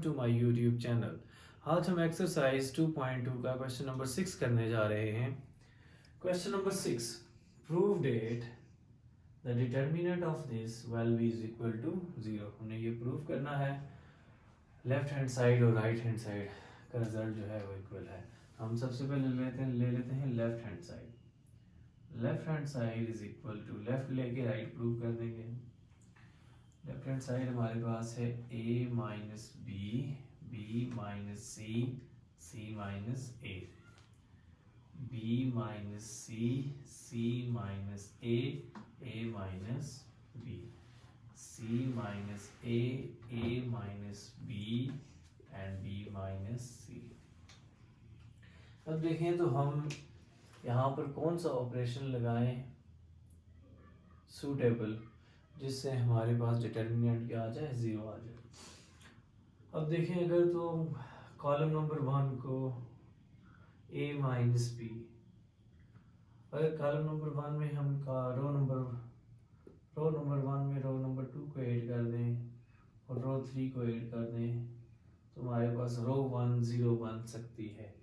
To my YouTube channel. आज हम exercise 2.2 का क्वेश्चन नंबर 6 करने जा रहे हैं। Question number 6, prove that the determinant of this value is equal to 0। हमने ये प्रूव करना है, लेफ्ट हैंड साइड और राइट हैंड साइड का रिजल्ट जो है वो इक्वल है। हम सबसे पहले ले लेते हैं left hand side. Left hand side is equal to, left लेके राइट प्रूव कर देंगे। लेफ्ट हैंड साइड हमारे पास है a minus B, B minus C, C minus A, B minus C, C minus A minus B, C minus A minus B and B minus C. अब देखें तो हम यहाँ पर कौन सा ऑपरेशन लगाएं सूटेबल, जिससे हमारे पास डिटर्मिनेंट क्या आ जाए, 0 आ जाए। अब देखें, अगर तो कॉलम नंबर 1 को a माइनस बी, अगर कॉलम नंबर 1 में हम रो नंबर 1 में रो नंबर 2 को ऐड कर दें और रो 3 को ऐड कर दें, तो हमारे पास रो 1 0 बन सकती है।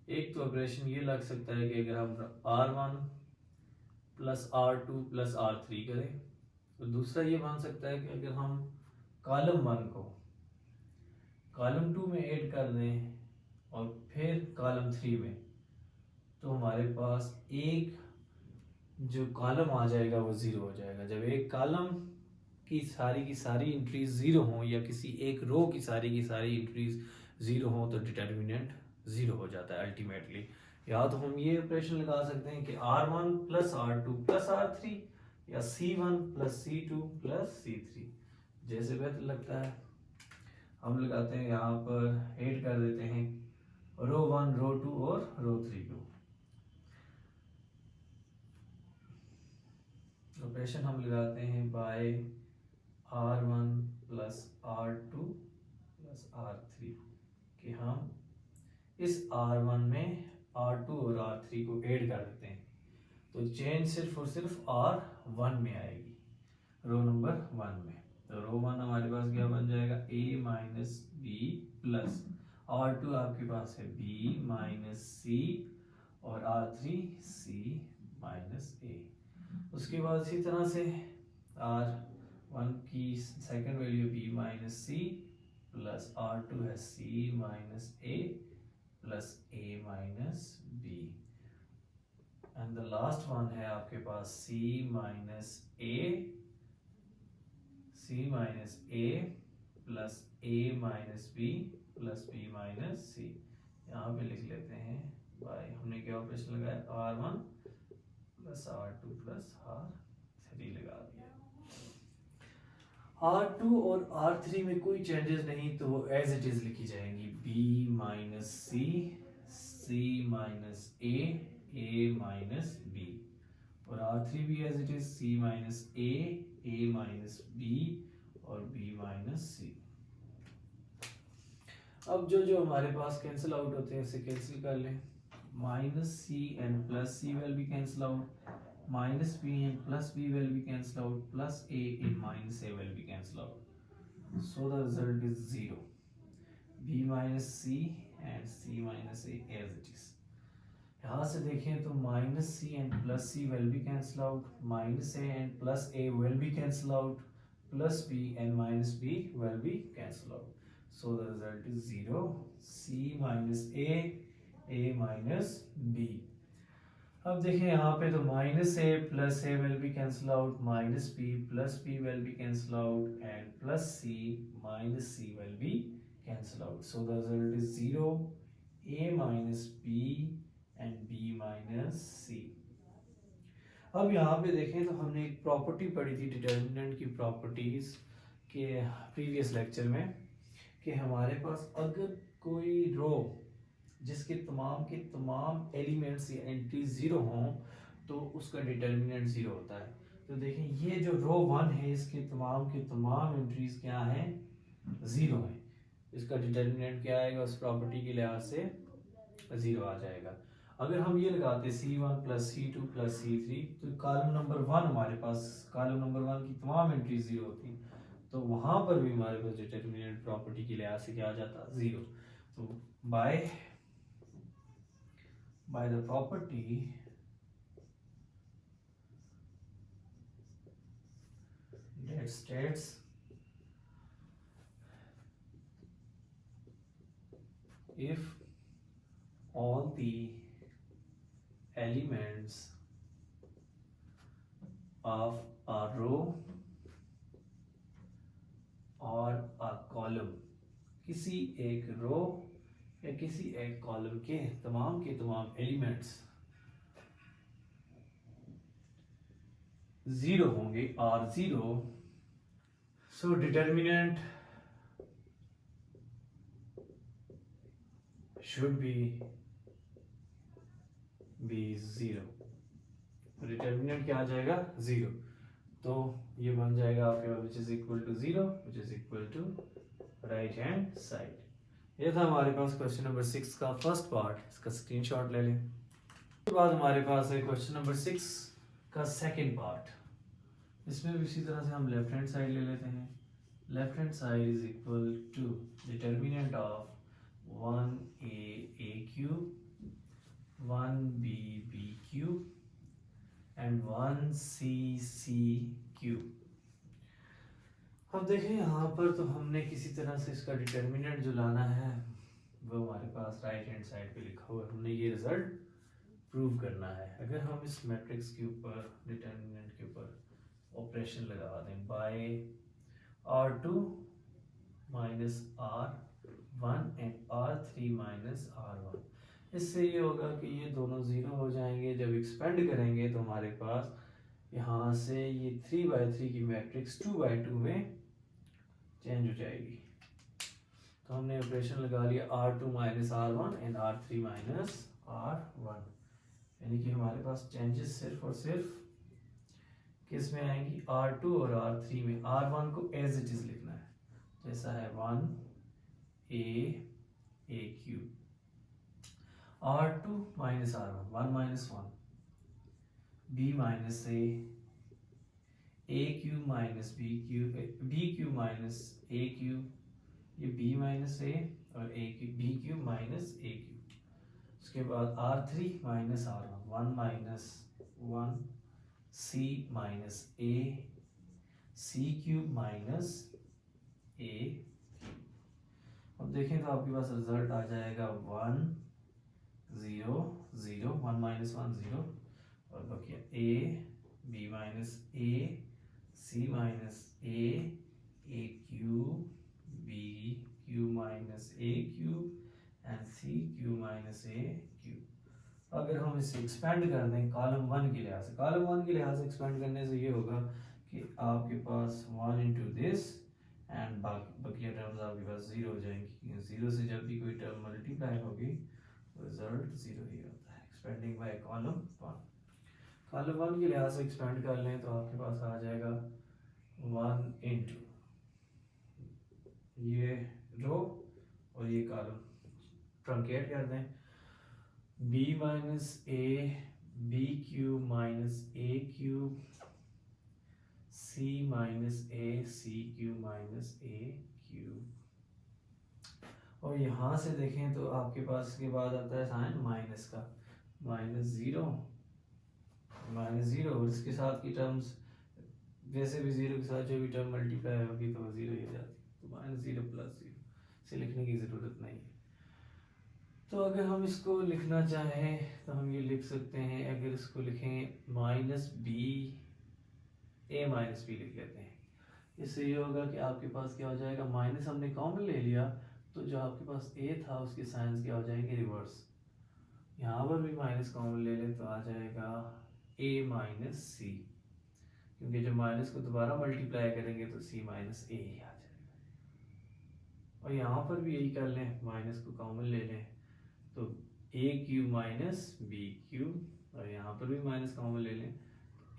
एक तो ऑपरेशन ये लग सकता है कि अगर हम r1 plus r2 plus r3 करें, तो दूसरा ये बन सकता है कि अगर हम कॉलम 1 को कॉलम 2 में ऐड कर दें और फिर कॉलम 3 में, तो हमारे पास एक जो कॉलम आ जाएगा वो 0 हो जाएगा। जब एक कॉलम की सारी एंट्रीज 0 हो या किसी एक रो की सारी एंट्रीज 0 हो, तो डिटर्मिनेंट 0 हो जाता है अल्टीमेटली। या तो हम ये ऑपरेशन लगा सकते हैं कि r1 plus r2 plus r3 या c1 plus c2 plus c3, जैसे बेहतर लगता है हम लगाते हैं। यहाँ पर ऐड कर देते हैं रो 1 रो 2 और रो 3 को। ऑपरेशन हम लगाते हैं bye r1 plus r2 plus r3 कि हम इस r1 में r2 और r3 को ऐड कर देते हैं, तो चेंज सिर्फ और सिर्फ r1 में आएगी, रो नंबर 1 में। तो रो 1 हमारे पास क्या बन जाएगा, a minus B plus r2 आपके पास है b माइनस सी और r3 c माइनस a। उसके बाद इसी तरह से r1 की सेकंड वैल्यू b माइनस सी प्लस r2 है c minus a plus a minus b, and the last one है आपके पास c minus a plus a minus b plus b minus c। यहाँ पे लिख लेते हैं बाय, हमने क्या ऑपरेशन लगाया, r1 plus r2 plus r3 लगा दिया। r2 और r3 में कोई चेंजेस नहीं, तो वो एज इट इज लिखी जाएंगी, b minus c, c minus a minus b, और r3 भी as it is c minus a minus b और b माइनस c। अब जो हमारे पास कैंसिल आउट होते हैं उसे कैंसिल कर लें। Minus c and plus c will be cancel out, minus b and plus b will be cancelled out, plus a and minus a will be cancelled out, so the result is 0, b minus c and c minus a as it is। यहाँ से देखें तो minus c and plus c will be cancelled out, minus a and plus a will be cancelled out, plus b and minus b will be cancelled out, so the result is 0, c minus a minus b। अब देखिए यहाँ पे तो minus A plus A will be cancel out, minus B plus B will be cancel out and plus C minus C will be cancel out, so the result is 0, A minus B and B minus C. अब यहाँ पे देखें तो हमने एक property पढ़ी थी determinant की प्रॉपर्टीज के प्रीवियस लेक्चर में, कि हमारे पास अगर कोई रो जिसके तमाम के तमाम एलिमेंट्स या एंट्री 0 हों, तो उसका डिटर्मिनेंट 0 होता है। तो देखें ये जो रो 1 है, इसके तमाम के तमाम एंट्रीज क्या हैं, 0 है। इसका डिटर्मिनेंट क्या आएगा, उस प्रॉपर्टी के लिहाज से 0 आ जाएगा। अगर हम ये लगाते c1 plus c2 plus c3, तो कॉलम नंबर 1 हमारे पास, कॉलम नंबर 1 की तमाम एंट्रीज 0 होती, तो वहां पर भी हमारे पास डिटर्मिनेंट प्रॉपर्टी के लिहाज से क्या आ जाता, 0। तो by the property that states if all the elements of a row or a column, किसी एक रो या किसी एक कॉलम के तमाम एलिमेंट्स 0 होंगे, और 0, so determinant should be 0। Determinant क्या आ जाएगा, 0। तो ये बन जाएगा आपके पास which is equal to 0, which is equal to right hand side. ये था हमारे पास क्वेश्चन नंबर 6 का फर्स्ट पार्ट, इसका स्क्रीनशॉट ले लें। उसके बाद हमारे पास है क्वेश्चन नंबर 6 का सेकंड पार्ट। इसमें भी इसी तरह से हम लेफ्ट हैंड साइड ले लेते हैं। Left hand side is equal to determinant of 1a a cube, 1b b cube and 1c c cube। अब देखें यहाँ पर तो हमने किसी तरह से इसका डिटर्मिनेंट जो लाना है वो हमारे पास राइट हैंड साइड पे लिखा हुआ है, हमने ये रिजल्ट प्रूव करना है। अगर हम इस मैट्रिक्स के ऊपर डिटर्मिनेंट के ऊपर ऑपरेशन लगा दें bye R2 minus R1 and R3 minus R1, इससे ये होगा कि ये दोनों 0 हो जाएंगे। जब एक्सपेंड करेंगे तो हमारे पास यहाँ से ये 3/3 की मैट्रिक्स 2/2 में चेंज हो जाएगी। तो हमने ऑपरेशन लगा लिया R2 minus R1 and R3 minus R1, यानी कि हमारे पास चेंजेस सिर्फ और सिर्फ किस में आएंगी, R2 और R3 में। R1 को एज इट इज लिखना है, जैसा है 1a a cube, R2 minus R1, 1 minus 1, b minus a cube minus b cube, b cube minus a cube, ये b माइनस a और a cube, b cube minus a cube. उसके बाद R3 minus R1, 1 minus 1, c minus a, c cube minus a। अब देखें तो आपके पास result आ जाएगा 1 0 0, 1 माइनस 1 0, और बकिया a b minus a, c minus a cube, b cube minus a cube and c cube minus a cube. अगर हम इसे एक्सपेंड कर दें कॉलम 1 के लिहाज से, कॉलम 1 के लिहाज से एक्सपेंड करने से ये होगा कि आपके पास 1 into this and Bakiya terms आपके पास 0 हो जाएंगी। 0 से जब भी कोई टर्म मल्टीप्लाई होगी तो रिजल्ट 0 ही होता है। एक्सपेंडिंग बाय कॉलम 1, कॉलम 1 के लिहाज से एक्सपेंड कर लें तो आपके पास आ जाएगा 1 इंटू ये रो और ये कॉलम ट्रंकेट कर दें, b minus a b cube minus a cube, c minus a c cube minus a cube. और यहाँ से देखें तो आपके पास इसके बाद आता है साइन माइनस का, -0 और इसके साथ की टर्म्स वैसे भी 0 के साथ जो भी टर्म मल्टीप्लाई होगी तो 0 ही हो जाती है, तो -0 + 0 इसे लिखने की ज़रूरत नहीं है। तो अगर हम इसको लिखना चाहें तो हम ये लिख सकते हैं, अगर इसको लिखें -b a माइनस b लिख लेते हैं। इससे ये होगा कि आपके पास क्या हो जाएगा, माइनस हमने कॉमन ले लिया तो जो आपके पास a था उसके साइंस क्या हो जाएंगे, रिवर्स। यहाँ पर भी माइनस कॉमन ले लें तो आ जाएगा a माइनस c, क्योंकि जब माइनस को दोबारा मल्टीप्लाई करेंगे तो c माइनस a ही आ जाएगा। और यहाँ पर भी यही कर लें, माइनस को कॉमन ले लें तो a cube minus b cube, और यहाँ पर भी माइनस कॉमन ले लें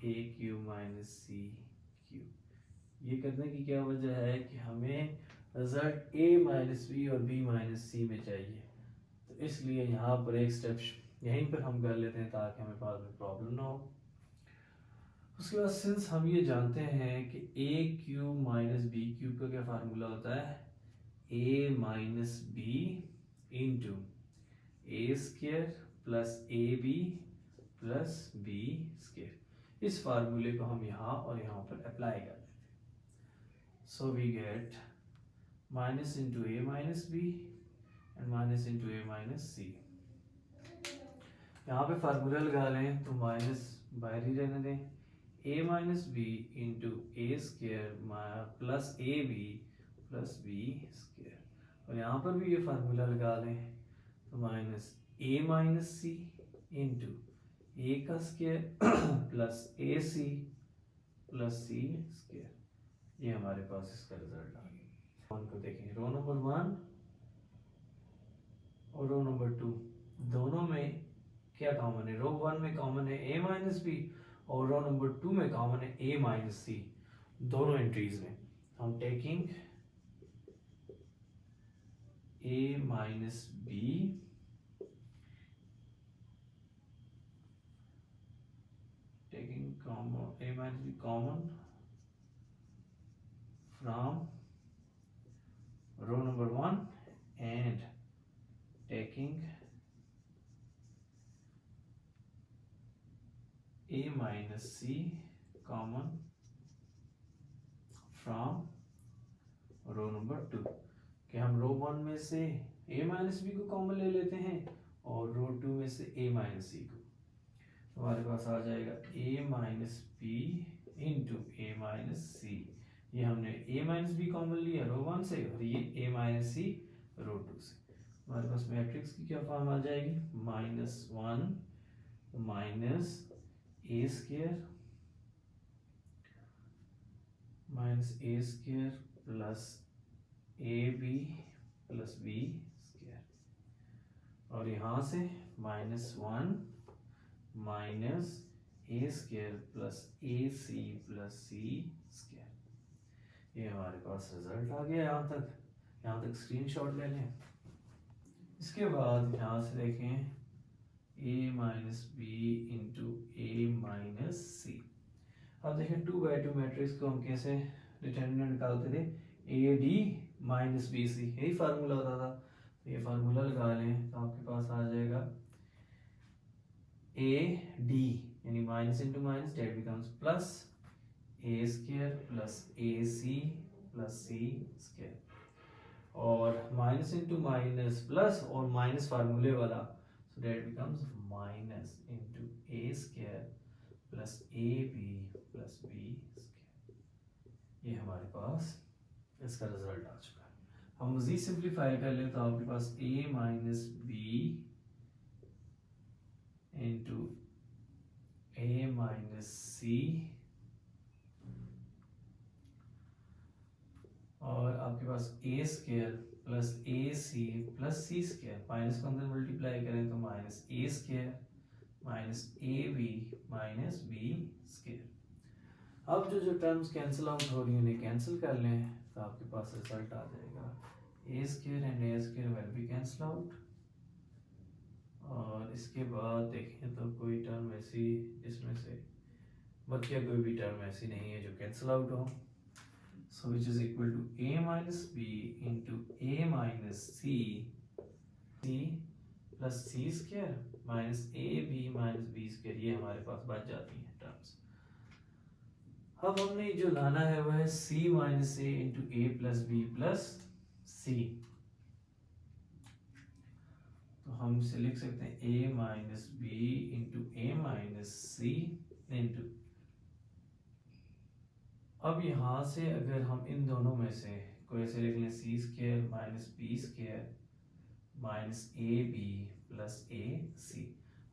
a cube minus c cube. ये करने की क्या वजह है कि हमें रिजल्ट a माइनस b और b माइनस c में चाहिए, तो इसलिए यहाँ पर एक स्टेप यहीं पर हम कर लेते हैं ताकि हमें बाद में प्रॉब्लम ना हो। उसके बाद सिंस हम ये जानते हैं कि A cube minus B cube का क्या फार्मूला होता है, A minus B into A square plus A B plus B square. इस फार्मूले को हम यहाँ और यहाँ पर अप्लाई कर देते हैं। So we get minus into A minus B and minus into A minus C. यहाँ पे फार्मूला लगा लें तो माइनस बाहर ही रहने दें, A minus B into A square plus A B plus B square. और यहाँ पर भी ये फार्मूला लगा लें तो minus A minus C into A का स्क्वायर प्लस ए सी प्लस सी स्क्वायर। ये हमारे पास इसका रिजल्ट आ गया। वन को देखें, रो नंबर 1 और रो नंबर 2 दोनों में क्या कॉमन है? रो 1 में कॉमन है ए माइनस बी और रो नंबर 2 में कॉमन है ए माइनस सी। दोनों एंट्रीज में हम taking a minus b taking common a minus b common from row number 1 and taking a minus c common from row number 2। कि हम रो 1 में से a माइनस बी को कॉमन ले लेते हैं और रो 2 में से a माइनस सी को। हमारे पास आ जाएगा a minus B into A minus C. ये हमने a माइनस बी कॉमन लिया रो 1 से और ये a माइनस सी रो 2 से। हमारे पास मैट्रिक्स की क्या फॉर्म आ जाएगी, -1 minus a square plus A B plus B square. और यहाँ से -1 minus a square plus A C plus C square. ये हमारे पास रिजल्ट आ गया। यहाँ तक स्क्रीनशॉट ले लें। इसके बाद यहाँ से देखें ए माइनस बी इंटू ए माइनस सी। अब देखें 2x2 मैट्रिक्स को हम कैसे डिटरमिनेंट निकालते थे, a d minus B c, यही फार्मूला होता था। तो ये फार्मूला लगा लें तो आपके पास आ जाएगा ए डी यानी minus into minus det becomes plus A square plus A C plus C square. और माइनस इंटू माइनस प्लस और माइनस फार्मूले वाला, so det becomes minus into A square plus A B plus B square. ये हमारे पास इसका result आ चुका है। हम मजीद सिंप्लीफाई कर लें तो आपके पास a minus B into A minus c और आपके पास a square plus A C plus C square, minus को अंदर मल्टीप्लाई करें तो minus a square minus A B minus B square. अब जो टर्म्स कैंसिल आउट हो रही हैं उन्हें कैंसिल कर लें तो आपके पास रिजल्ट आ जाएगा A square and A square will be cancel out. और इसके बाद देखें तो कोई टर्म ऐसी इसमें से बकिया कोई भी टर्म ऐसी नहीं है जो कैंसिल आउट हो। So which is equal to A minus B into A minus C plus C square minus A B minus B square. ये हमारे पास बच जाती हैं टर्म्स। अब हमने जो लाना है वह है सी माइनस ए इंटू ए प्लस बी प्लस सी। तो हम इसे लिख सकते हैं a minus B into A minus C into. अब यहाँ से अगर हम इन दोनों में से कोई ऐसे लिख लें C square minus B square minus A B plus A C.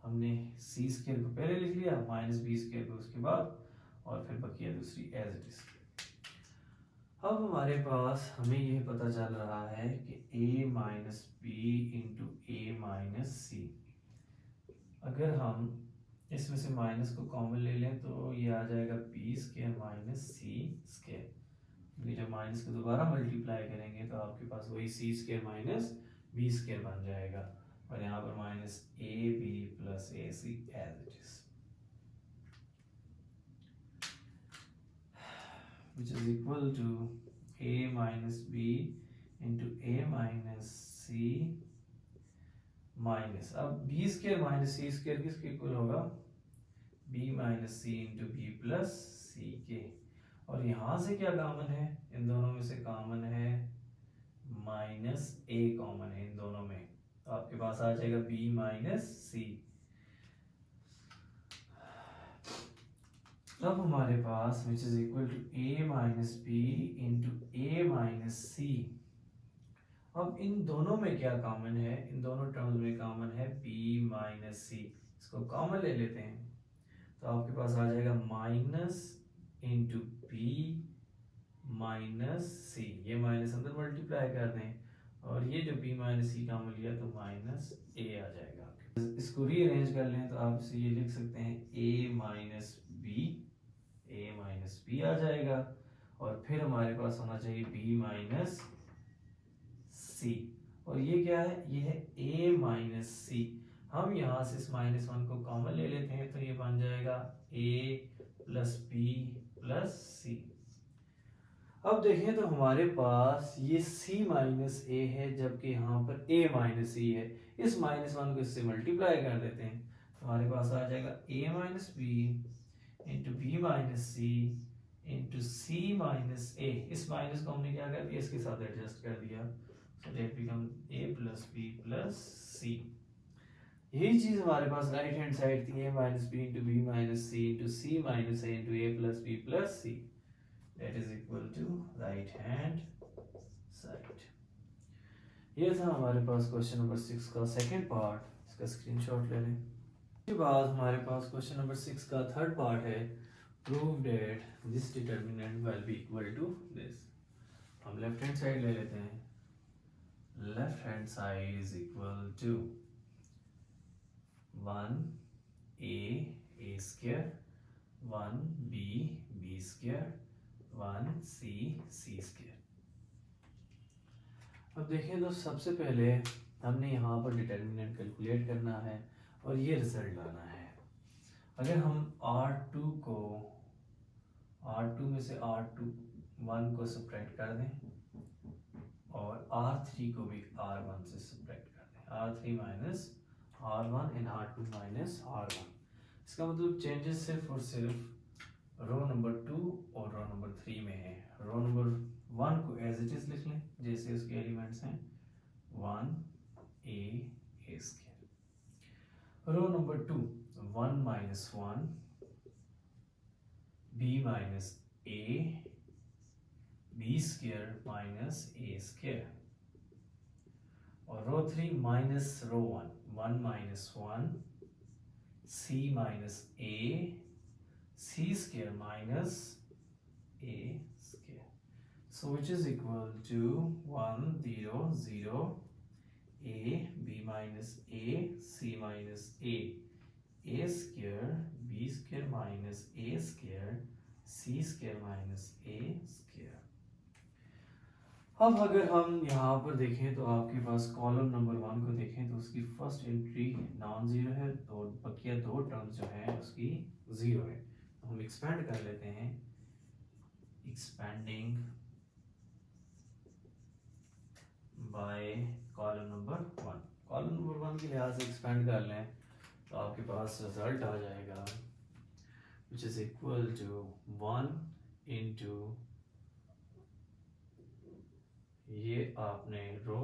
हमने सी स्क्वायर को पहले लिख लिया, माइनस बी स्क्वायर को उसके बाद, और फिर बकिया दूसरी एज इट इज। अब हमारे पास हमें यह पता चल रहा है कि a minus B into A minus C. अगर हम इसमें से माइनस को कॉमन ले लें तो ये आ जाएगा B square minus c square. ये जब माइनस को दोबारा मल्टीप्लाई करेंगे तो आपके पास वही c square minus B square बन जाएगा और यहाँ पर minus A B plus A c as it is. which is equal to a minus b into a minus c minus, अब B square minus c square किसके equal होगा, B minus सी into B plus सी के। और यहाँ से क्या common है, इन दोनों में से कॉमन है माइनस ए कॉमन है इन दोनों में, तो आपके पास आ जाएगा बी माइनस सी। तब हमारे पास which is equal to A minus B into A minus C. अब इन दोनों में क्या कॉमन है, इन दोनों टर्म्स में कॉमन है b माइनस सी, इसको कॉमन ले लेते हैं तो आपके पास आ जाएगा minus into B minus C, ये माइनस अंदर मल्टीप्लाई कर दें और ये जो b माइनस सी कॉमन लिया तो माइनस a आ जाएगा। इसको रीअरेंज कर लें तो आप इसे ये लिख सकते हैं a माइनस बी आ जाएगा और फिर हमारे पास होना चाहिए b माइनस सी, और ये क्या है, ये है a माइनस सी। हम यहाँ से इस माइनस वन को कॉमन ले लेते हैं तो ये बन जाएगा a प्लस बी प्लस सी। अब देखें तो हमारे पास ये c माइनस ए है जबकि यहाँ पर a माइनस सी है, इस माइनस वन को इससे मल्टीप्लाई कर देते हैं तो हमारे पास आ जाएगा a minus B into B minus C into C minus A. इस माइनस को हमने क्या कर दिया, इसके साथ एडजस्ट कर दिया, so that becomes a plus b plus c। यही चीज हमारे पास राइट हैंड साइड थी, a minus B into B minus C into C minus A into A plus b plus c, that is equal to right hand side. ये था हमारे पास question number 6 का second part, इसका screenshot ले लें। इसके बाद हमारे पास क्वेश्चन नंबर 6 का थर्ड पार्ट है, prove that this determinant will be equal to this. हम लेफ्ट हैंड साइड ले लेते हैं, left hand side is equal to 1a square 1b square 1c square। अब देखें तो सबसे पहले हमने यहाँ पर डिटर्मिनेंट कैलकुलेट करना है और ये रिजल्ट लाना है। अगर हम R2 में से R1 को सब्ट्रैक्ट कर दें और R3 को भी R1 से सब्ट्रैक्ट कर दें, R3 minus R1 and R2 minus R1, इसका मतलब चेंजेस सिर्फ और सिर्फ रो नंबर 2 और रो नंबर 3 में है। रो नंबर 1 को एज इट इज लिख लें जैसे उसके एलिमेंट्स हैं 1a square. Row number 2 1 minus 1 b minus a b square minus a square, और row 3 minus row 1 minus 1 c minus a c square minus a square, so which is equal to 1 0 0 a b minus a c minus a square b square minus a square c square minus a square। अब अगर हम यहाँ पर देखें तो आपके पास column number 1 को देखें तो उसकी फर्स्ट एंट्री नॉन जीरो है, तो बकिया दो टर्म्स जो हैं उसकी जीरो है। तो हम एक्सपेंड कर लेते हैं, expanding by column number 1। Column number 1 के लिहाज से एक्सपेंड कर लें तो आपके पास रिजल्ट आ जाएगा which is equal to 1 into ये आपने रो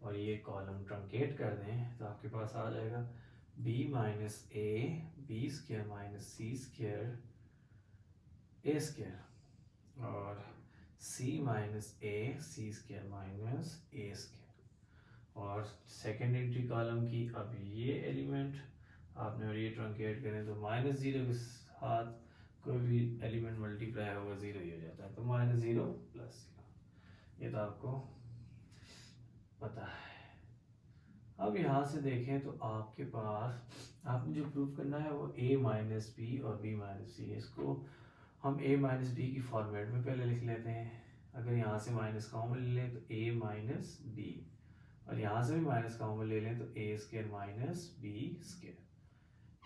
और ये कॉलम ट्रंकेट कर दें तो आपके पास आ जाएगा b minus A b square minus c square a square और c minus a c square minus a square. और सेकेंड एंट्री कॉलम की अब ये एलिमेंट आपने और ये ट्रंकेट करें तो माइनस जीरो के साथ कोई भी एलिमेंट मल्टीप्लाई होगा जीरो ही हो जाता है, तो माइनस जीरो प्लस जीरो, ये तो आपको पता है। अब यहाँ से देखें तो आपके पास आपने जो प्रूफ करना है वो a माइनस बी और b माइनस सी है। इसको हम a माइनस बी की फॉर्मेट में पहले लिख लेते हैं। अगर यहाँ से माइनस कॉमन ले लें तो a माइनस बी, और यहाँ से भी माइनस कॉमन ले लें तो a square minus B square.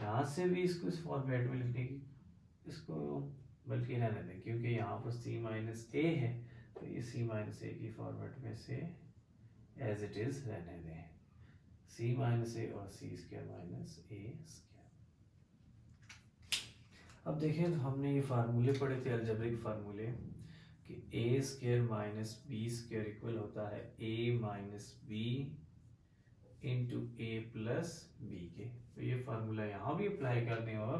यहाँ से भी इसको इस फॉर्मेट में लिखने की, इसको बल्कि रहने दें, क्योंकि यहाँ पर c माइनस ए है तो ये c माइनस ए की फॉर्मेट में से एज इट इज रहने दें, c माइनस ए और c square minus a square. अब देखें तो हमने ये फार्मूले पढ़े थे, अलजेब्रिक फार्मूले, कि A square minus B square equal होता है A minus B into A plus B के। तो ये फार्मूला यहाँ भी अप्लाई कर दें और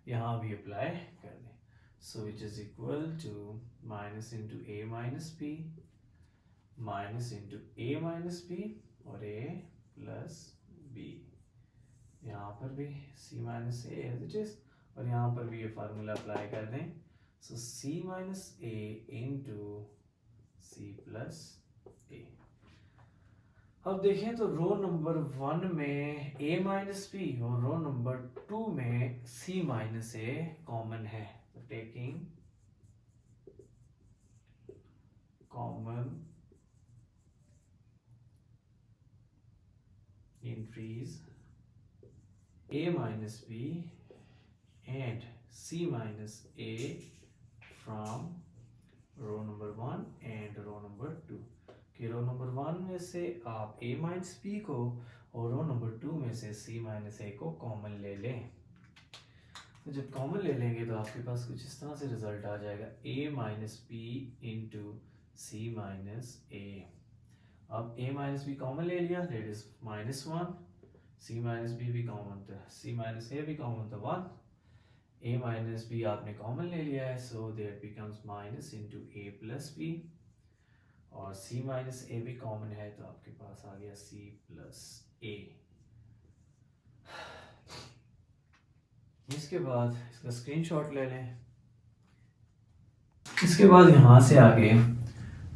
यहाँ भी अप्लाई कर दें। So which is equal to minus into A minus B minus into A minus B और ए प्लस बी। यहाँ पर भी c minus A as it is और यहाँ पर भी ये फार्मूला अप्लाई कर दें। So c minus A into C plus A. अब देखें तो रो नंबर 1 में a माइनस बी और रो नंबर 2 में c माइनस ए कॉमन है। तो taking common entries a minus b and c minus a from row number 1 and row number 2। कि रो number 1 में से आप a माइनस b को और रो नंबर 2 में से c माइनस a को कॉमन ले लें। तो जब कॉमन ले लेंगे तो आपके पास कुछ इस तरह से रिजल्ट आ जाएगा a minus B into C minus A. अब a माइनस बी कॉमन ले लिया, that is minus 1, c minus B भी कॉमन था, c माइनस ए भी कॉमन था 1, a माइनस बी आपने कॉमन ले लिया है, so that becomes minus into A plus B और c माइनस ए भी कॉमन है तो आपके पास आ गया c प्लस ए। इसके बाद इसका स्क्रीनशॉट ले लें। इसके बाद यहाँ से आगे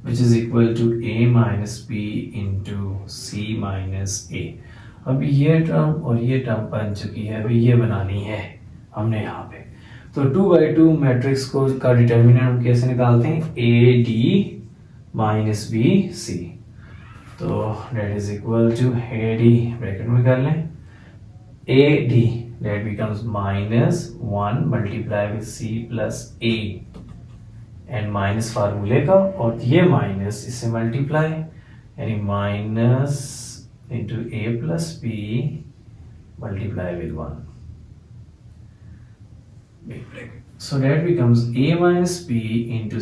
which is equal to a minus b into c minus a। अभी ये टर्म और ये टर्म बन चुकी है, अभी ये बनानी है हमने यहाँ पे। तो 2/2 मैट्रिक्स को का डिटर्मिनेंट हम कैसे निकालते हैं, a d minus b c। तो det is equal to a d bracket में कर लें, a d det becomes minus 1 multiply with c plus a and minus फार्मूले का और ये माइनस इससे मल्टीप्लाई यानी minus into A plus B multiply with 1 big bracket. So that becomes a minus B into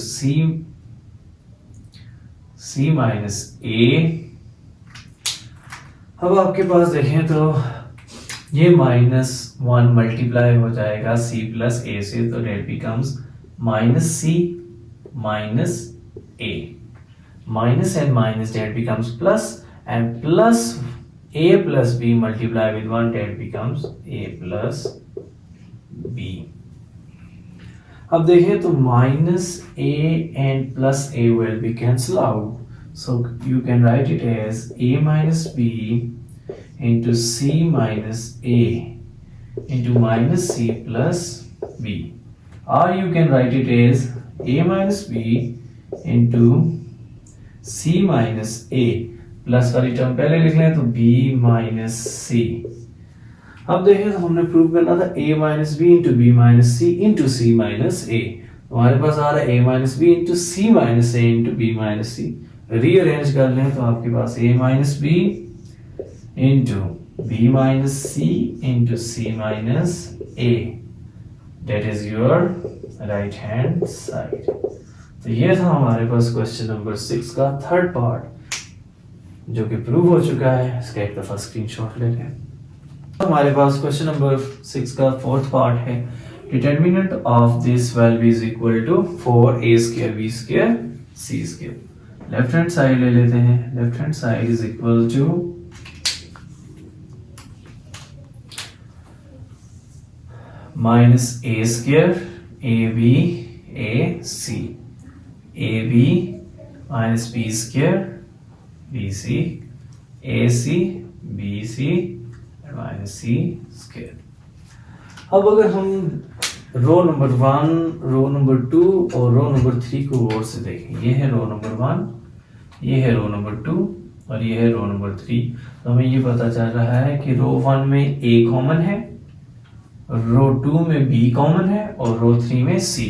C minus A. अब आपके पास देखें तो ये माइनस 1 मल्टीप्लाई हो जाएगा c प्लस ए से, तो that becomes minus c minus a, minus and minus that becomes plus and plus a plus b multiply with 1 that becomes a plus b। अब देखें तो minus a and plus a will be cancel out, so you can write it as a minus b into c minus a into minus c plus b, or you can write it as a minus b into c minus a plus वाली term पहले लिख लें तो b minus c। अब देखें तो हमने prove करना था a minus B into B minus C into C minus A. हमारे पास आ रहा है a minus B into C minus A into B minus C. Rearrange कर लें तो आपके पास a minus B into B minus C into C minus A, that is your right hand side. तो ये था हमारे पास क्वेश्चन नंबर 6 का थर्ड पार्ट जो कि प्रूव हो चुका है। इसका एक दफा स्क्रीनशॉट ले लें। हमारे पास क्वेश्चन नंबर 6 का फोर्थ पार्ट है, determinant of this value is equal to 4a square b square c square. Left hand side ले लेते हैं, left hand side is equal to minus a square ab ac, ab minus b square bc, ac bc minus c square। अब अगर हम रो number 1, रो number 2 और रो number 3 को गौर से देखें, ये है रो नंबर 1, ये है रो नंबर 2 और ये है रो नंबर 3, तो हमें ये पता चल रहा है कि रो 1 में a कॉमन है, रो 2 में b कॉमन है और रो 3 में c।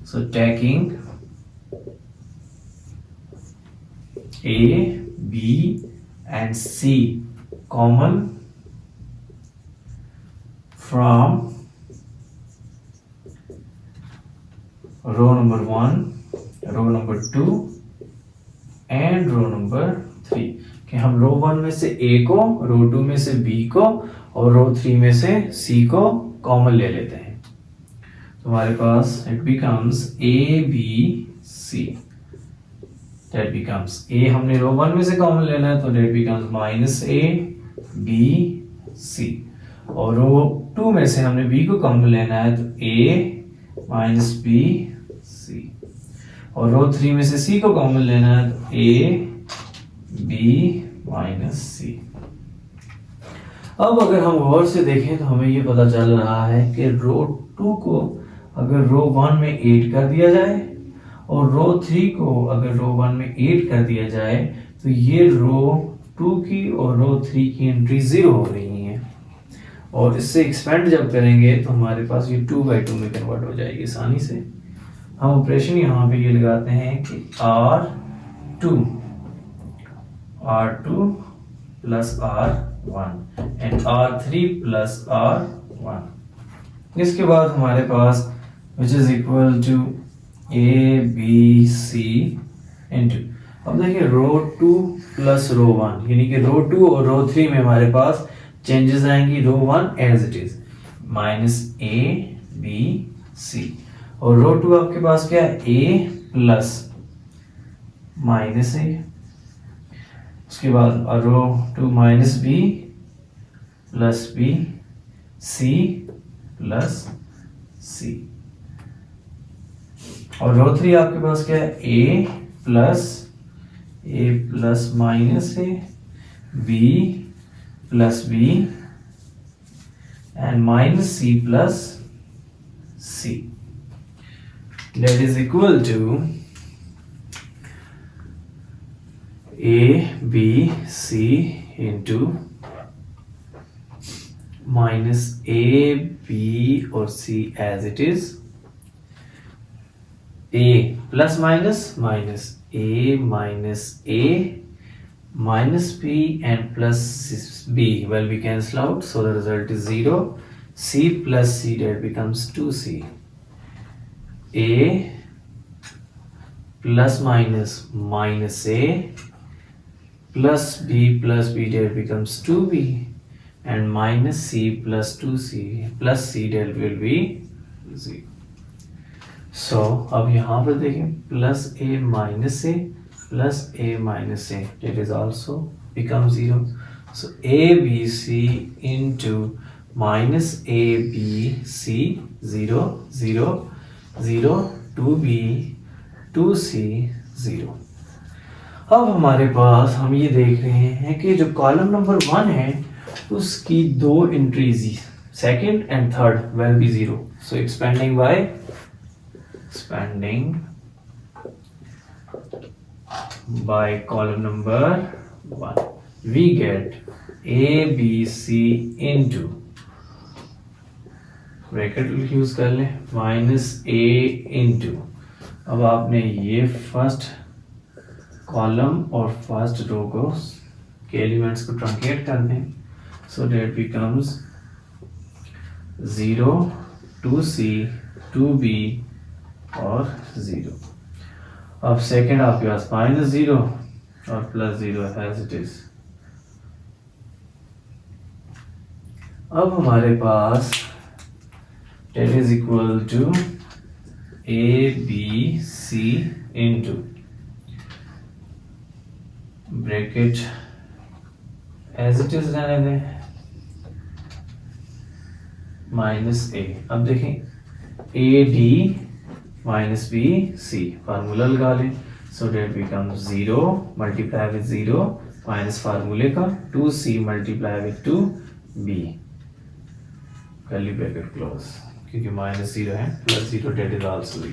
So taking A, B and C common from row number 1, row number 2 and row number 3 कि हम रो 1 में से A को, रो 2 में से B को और रो 3 में से C को कॉमन ले लेते हैं। तो हमारे पास it becomes A, B, C. That becomes A हमने रो 1 में से कॉमन लेना है तो that becomes minus A, B, C. और रो 2 में से हमने B को कॉमन लेना है तो A minus B, C. और रो 3 में से C को कॉमन लेना है तो A, B minus C. अब अगर हम गौर से देखें तो हमें ये पता चल रहा है कि रो 2 को अगर रो 1 में 8 कर दिया जाए और रो 3 को अगर रो 1 में 8 कर दिया जाए तो ये रो 2 की और रो 3 की एंट्री 0 हो रही है और इससे एक्सपेंड जब करेंगे तो हमारे पास ये 2/2 में कन्वर्ट हो जाएगी आसानी से। हम ऑपरेशन यहाँ पे ये लगाते हैं कि R2 plus R1 and R3 plus R1. इसके बाद हमारे पास which is equal to A, B, C into, अब देखिए रो 2 प्लस रो 1 यानी कि रो 2 और रो 3 में हमारे पास चेंजेस आएंगी row 1 as it is minus A, B, C और रो 2 आपके पास क्या है A प्लस माइनस A, उसके बाद रो 2 minus B plus B, C plus C और रो 3 आपके पास क्या है A plus minus A, B plus B and minus C plus C, that is equal to A, B, C into minus A, B और C as it is, A plus minus minus A minus A minus B and plus B will be cancelled out, so the result is 0. C plus C, that becomes 2C. A plus minus minus A plus B, that becomes 2B and minus C plus 2C plus C, that will be 0. So अब यहाँ पर देखें plus A minus A plus A minus A, that is also becomes 0. So ABC into minus ABC 0 0 0 2B 2C 0. अब हमारे पास हम ये देख रहे हैं कि जो कॉलम नंबर 1 है उसकी दो entries second and third will be 0. So expanding by column number 1 we get ABC into bracket use कर लें माइनस A इंटू, अब आपने ये फर्स्ट कॉलम और फर्स्ट रो को के एलिमेंट्स को ट्रंकेट कर दें, सो दैट बिकम्स 0 2C 2B और 0. अब सेकेंड आपके पास माइनस 0 और प्लस 0 एज इट इज. अब हमारे पास that is equal to ABC into bracket as it is रहने दें माइनस A. अब देखें AD माइनस BC फार्मूला लगा लें, so det becomes 0 multiply with 0 minus फार्मूले का 2C multiply with 2B curly bracket close, क्योंकि माइनस 0 है plus 0 det is also 0.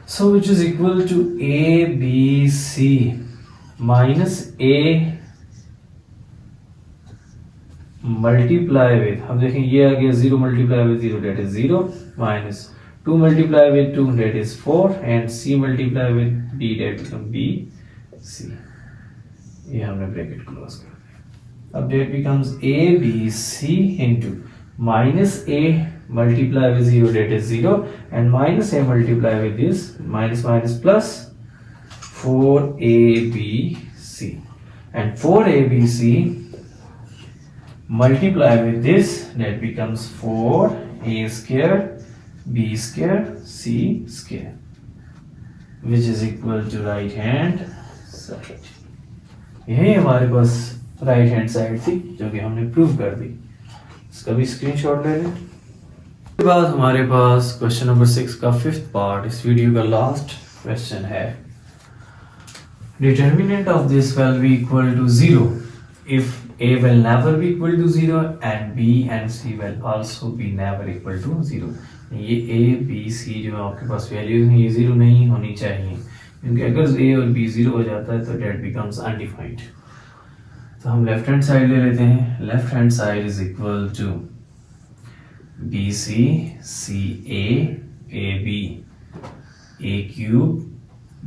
So which is equal to ABC minus A multiply with, हम देखें ये आ गया 0 multiply with 0 det is 0 minus 2 multiply with 2 that is 4 and c multiply with d that become b c. ये हमने bracket close कर दिया. अब that becomes a b c into minus a multiply with 0 that is 0 and minus a multiply with this minus minus plus 4abc and 4abc multiply with this that becomes 4a square b square c square which is equal to right hand side. यही हमारे पास right hand side थी जो कि हमने prove कर दी. इसका भी स्क्रीनशॉट ले लें. उसके बाद हमारे पास क्वेश्चन नंबर 6 का 5th पार्ट, इस वीडियो का लास्ट क्वेश्चन है. Determinant of this will be equal to 0 if a will never be equal to 0 and b and c will also be never equal to 0. ये a b c जो आपके पास values हैं ये 0 नहीं होनी चाहिए क्योंकि अगर a और b 0 हो जाता है तो that becomes undefined. तो हम लेफ्ट हैंड साइड ले लेते हैं. Left hand side is equal to bc ca ab a cube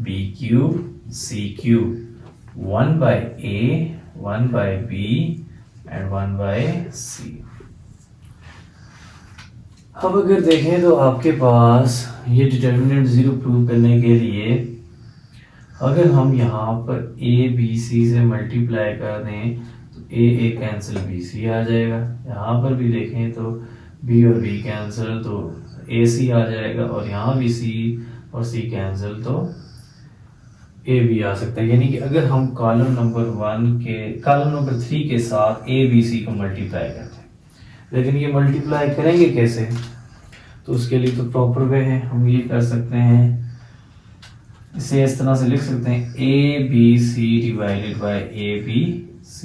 b cube c cube 1 by a 1 by b and 1 by c. अब अगर देखें तो आपके पास ये डिटर्मिनेंट 0 प्रूव करने के लिए अगर हम यहाँ पर a b c से मल्टीप्लाई कर दें तो a कैंसिल b c आ जाएगा. यहाँ पर भी देखें तो b और b कैंसिल तो a c आ जाएगा और यहाँ भी c और c कैंसिल तो a b आ सकता है. यानी कि अगर हम कॉलम नंबर 3 के साथ a b c को मल्टीप्लाई करते हैं, लेकिन ये मल्टीप्लाई करेंगे कैसे, तो उसके लिए तो प्रॉपर वे है. हम ये कर सकते हैं, इसे इस तरह से लिख सकते हैं a b c divided by a b c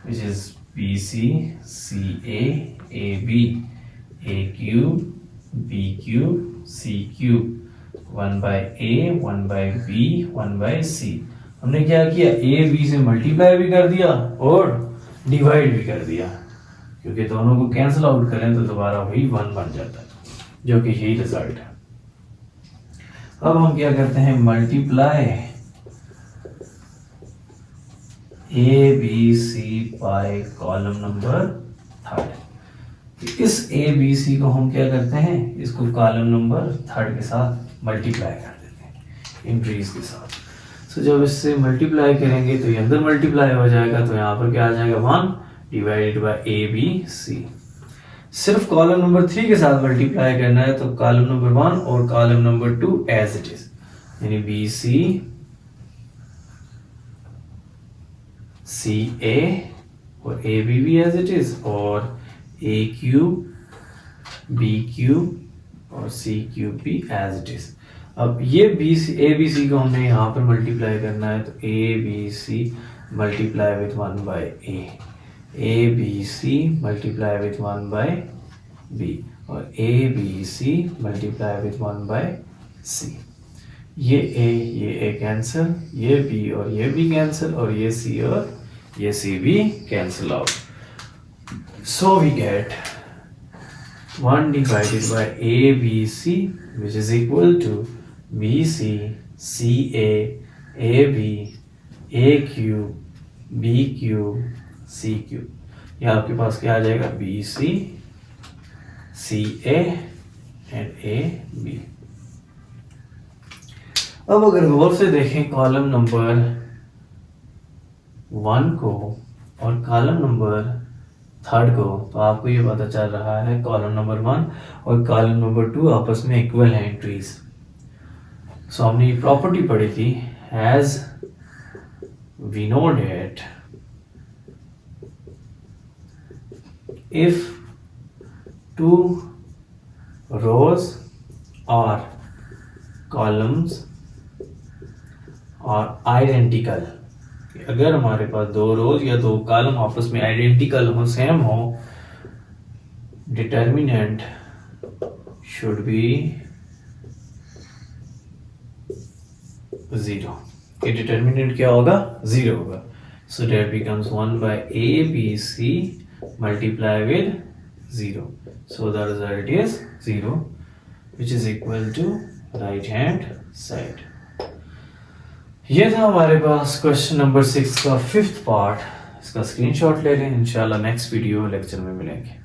which is b c c a a b a cube b cube c cube 1 by a 1 by b 1 by c. हमने क्या किया, a b से मल्टीप्लाई भी कर दिया और divide भी कर दिया क्योंकि दोनों को कैंसिल आउट करें तो दोबारा वही 1 बन जाता है जो कि यही रिजल्ट है. अब हम क्या करते हैं, multiply a b c by column number 3. इस a b c को हम क्या करते हैं, इसको कॉलम नंबर 3 के साथ मल्टीप्लाई कर देते हैं इंक्रीज के साथ. सो जब इससे मल्टीप्लाई करेंगे तो ये अंदर मल्टीप्लाई हो जाएगा तो यहाँ पर क्या आ जाएगा 1 divided by a b c. सिर्फ कॉलम नंबर 3 के साथ मल्टीप्लाई करना है तो कॉलम नंबर 1 और column number 2 as it is, यानी बी सी सी ए और ए बी भी एज इट इज और ए क्यूब बी क्यूब और सी क्यूब भी एज इट इज. अब ये ए बी सी को हमने यहाँ पर मल्टीप्लाई करना है तो A B C multiply with 1 by A B C multiply with 1 by B और ए B C multiply with 1 by C. ये ए कैंसिल, ये बी और ये भी कैंसिल और ये सी और ये सी भी cancel out. So we get 1 divided by a b c which is equal to b c c a b a cube b cube c cube. ये आपके पास क्या आ जाएगा, b c c a and a b. अब अगर गौर से देखें column number 1 को और कॉलम नंबर 3 को तो आपको ये पता चल रहा है कॉलम नंबर 1 और कॉलम नंबर 2 आपस में इक्वल हैं एंट्रीज. सो हमने ये प्रॉपर्टी पढ़ी थी, as we know that if 2 rows or columns are identical, अगर हमारे पास 2 रोज या 2 कॉलम आपस में आइडेंटिकल हो, सेम हो, डिटर्मिनेंट शुड बी 0. कि डिटर्मिनेंट क्या होगा, 0 होगा. सो that becomes 1 by a b c multiply with 0. So the result is 0. Which is equal to right hand side. ये था हमारे पास क्वेश्चन नंबर 6 का 5th पार्ट। इसका स्क्रीनशॉट ले लें, इंशाल्लाह नेक्स्ट वीडियो लेक्चर में मिलेंगे।